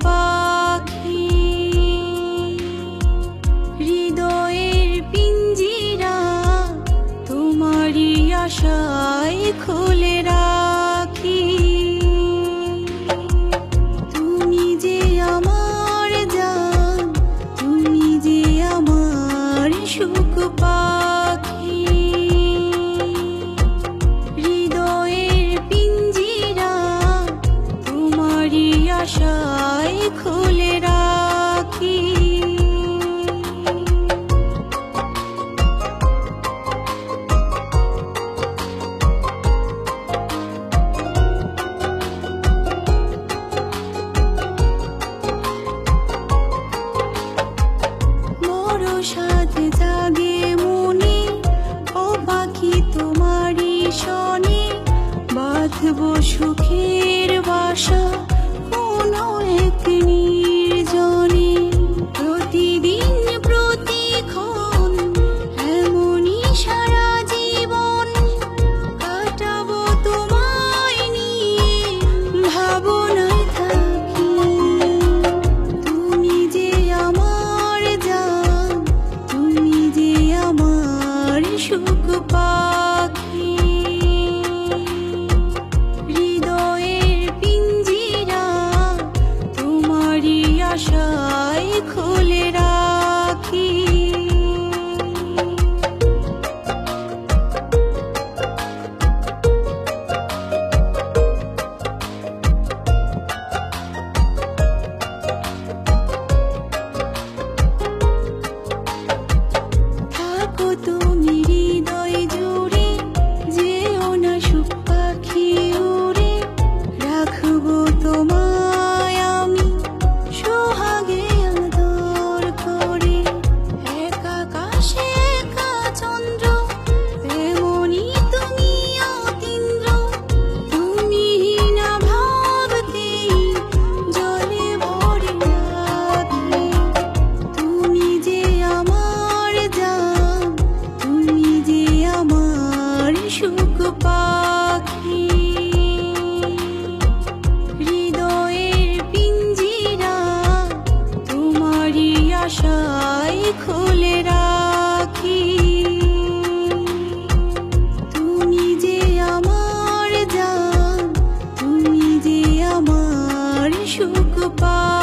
পাখি। হৃদয়ের পিঞ্জিরা তোমারই আশায় খুলে রাখি। তুমি যে আমার জান, তুমি যে আমার সুখ পাখি। হৃদয়ের পিঞ্জিরা তোমারই আশায় খুলে রাখি। সাথে জাগে মনে, ও পাখি তোমারই শনে বাঁধবো সুখের বাসা কোনো এক নির্জনে। প্রতিদিন প্রতিক্ষণ এমনই সারা জীবন কাটাবো তোমায় নিয়ে ভাবনায় থাকি। তুমি যে আমার জান, তুমি যে আমার সুখ পাখি। হৃদয়ের পিঞ্জিরা তোমারই আশায় খুলে রাখি। থাকো তুমি হৃদয় জুড়ে, যেও না সুখ পাখি উড়ে। রাখবো তোমায় আমি সোহাগে আদর করে। এক আকাশে একা চন্দ্র, তেমনি তুমি অতীন্দ্র। তুমি না ভাবতেই জলে ভরে রাখি। তুমি যে আমার জান, তুমি যে আমার সুখ পাখি। হৃদয়ের পিঞ্জিরা তোমারই আশায় খুলে রাখি। তুমি যে আমার জান, তুমি যে আমার সুখ পাখি।